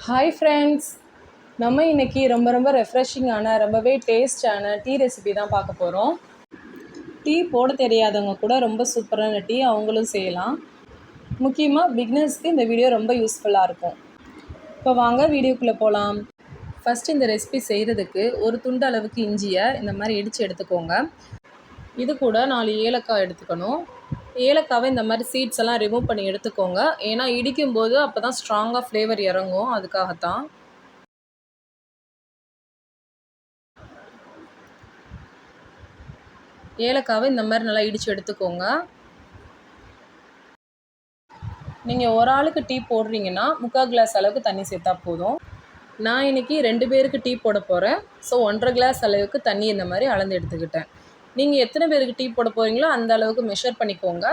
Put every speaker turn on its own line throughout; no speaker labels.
Hi friends, நம்ம இன்றைக்கி ரொம்ப ரெஃப்ரெஷிங்கான ரொம்பவே டேஸ்டான டீ ரெசிபி தான் பார்க்க போகிறோம். டீ போட தெரியாதவங்க கூட ரொம்ப சூப்பரான டீ அவங்களும் செய்யலாம். முக்கியமாக பிகினர்ஸ்க்கு இந்த வீடியோ ரொம்ப யூஸ்ஃபுல்லாக இருக்கும். இப்போ வாங்க வீடியோக்குள்ளே போகலாம். ஃபஸ்ட்டு இந்த ரெசிபி செய்கிறதுக்கு ஒரு துண்டு அளவுக்கு இஞ்சியை இந்த மாதிரி இடித்து எடுத்துக்கோங்க. இது கூட 4 ஏலக்காய் எடுத்துக்கணும். ஏலக்காவை இந்த மாதிரி சீட்ஸ் எல்லாம் ரிமூவ் பண்ணி எடுத்துக்கோங்க. ஏன்னா இடிக்கும்போது அப்போ தான் ஸ்ட்ராங்காக ஃப்ளேவர் இறங்கும், அதுக்காகத்தான். ஏலக்காவை இந்த மாதிரி நல்லா இடித்து எடுத்துக்கோங்க. நீங்கள் ஒரு ஆளுக்கு டீ போடுறீங்கன்னா 3/4 கிளாஸ் அளவுக்கு தண்ணி சேர்த்தா போதும். நான் இன்றைக்கி 2 பேருக்கு டீ போட போகிறேன். ஸோ 1.5 கிளாஸ் அளவுக்கு தண்ணி இந்த மாதிரி அளந்து எடுத்துக்கிட்டேன். நீங்கள் எத்தனை பேருக்கு டீ போட போகிறீங்களோ அந்த அளவுக்கு மெஷர் பண்ணிக்கோங்க.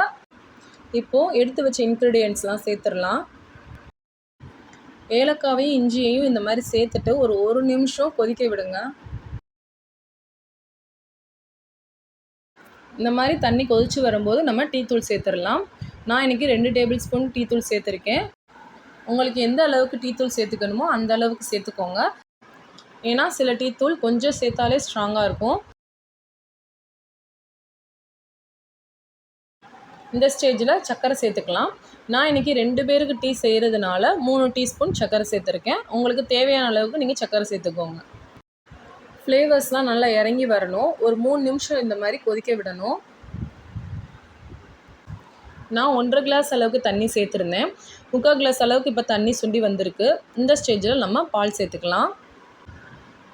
இப்போது எடுத்து வச்ச இன்க்ரீடியன்ட்ஸ்லாம் சேர்த்துடலாம். ஏலக்காவையும் இஞ்சியையும் இந்த மாதிரி சேர்த்துட்டு ஒரு நிமிஷம் கொதிக்க விடுங்க. இந்த மாதிரி தண்ணி கொதித்து வரும்போது நம்ம டீ தூள் சேர்த்துடலாம். நான் இன்றைக்கி 2 டேபிள் ஸ்பூன் டீ தூள் சேர்த்துருக்கேன். உங்களுக்கு எந்த அளவுக்கு டீ தூள் சேர்த்துக்கணுமோ அந்த அளவுக்கு சேர்த்துக்கோங்க. ஏன்னா சில டீ தூள் கொஞ்சம் சேர்த்தாலே ஸ்ட்ராங்காக இருக்கும். இந்த ஸ்டேஜில் சர்க்கரை சேர்த்துக்கலாம். நான் இன்றைக்கி 2 பேருக்கு டீ செய்கிறதுனால 3 டீஸ்பூன் சர்க்கரை சேர்த்துருக்கேன். உங்களுக்கு தேவையான அளவுக்கு நீங்கள் சர்க்கரை சேர்த்துக்கோங்க. ஃப்ளேவர்ஸ்லாம் நல்லா இறங்கி வரணும். ஒரு 3 நிமிஷம் இந்த மாதிரி கொதிக்க விடணும். நான் 1.5 கிளாஸ் அளவுக்கு தண்ணி சேர்த்துருந்தேன். 3/4 கிளாஸ் அளவுக்கு இப்போ தண்ணி சுண்டி வந்திருக்கு. இந்த ஸ்டேஜில் நம்ம பால் சேர்த்துக்கலாம்.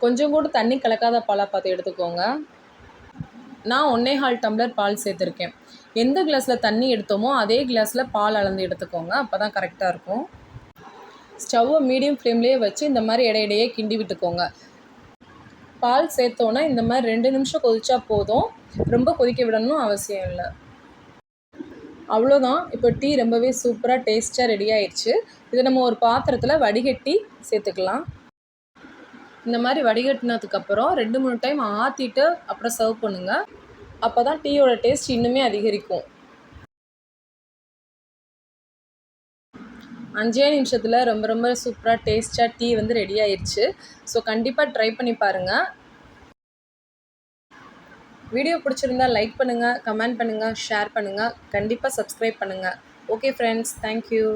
கொஞ்சம் கூட தண்ணி கலக்காத பாலாக பார்த்து எடுத்துக்கோங்க. நான் 1.25 டம்ளர் பால் சேர்த்துருக்கேன். எந்த கிளாஸில் தண்ணி எடுத்தோமோ அதே கிளாஸில் பால் அளந்து எடுத்துக்கோங்க. அப்போ தான் கரெக்டாக இருக்கும். ஸ்டவ்வை மீடியம் ஃப்ளேம்லேயே வச்சு இந்த மாதிரி இடையிடையே கிண்டி விட்டுக்கோங்க. பால் சேர்த்தோன்னா இந்த மாதிரி 2 நிமிஷம் கொதிச்சா போதும். ரொம்ப கொதிக்க விடணும் அவசியம் இல்லை. அவ்வளோதான். இப்போ டீ ரொம்பவே சூப்பராக டேஸ்ட்டாக ரெடி ஆயிடுச்சு. இதை நம்ம ஒரு பாத்திரத்தில் வடிகட்டி சேர்த்துக்கலாம். இந்த மாதிரி வடிகட்டினதுக்கப்புறம் 2-3 டைம் ஆற்றிட்டு அப்புறம் சர்வ் பண்ணுங்கள். அப்போ தான் டீயோட டேஸ்ட் இன்னுமே அதிகரிக்கும். 5 நிமிஷத்தில் ரொம்ப சூப்பராக டேஸ்ட்டாக டீ ரெடி ஆயிடுச்சு. ஸோ கண்டிப்பாக ட்ரை பண்ணி பாருங்கள். வீடியோ பிடிச்சிருந்தா லைக் பண்ணுங்கள், கமெண்ட் பண்ணுங்கள், ஷேர் பண்ணுங்கள். கண்டிப்பாக சப்ஸ்கிரைப் பண்ணுங்கள். Okay friends, thank you.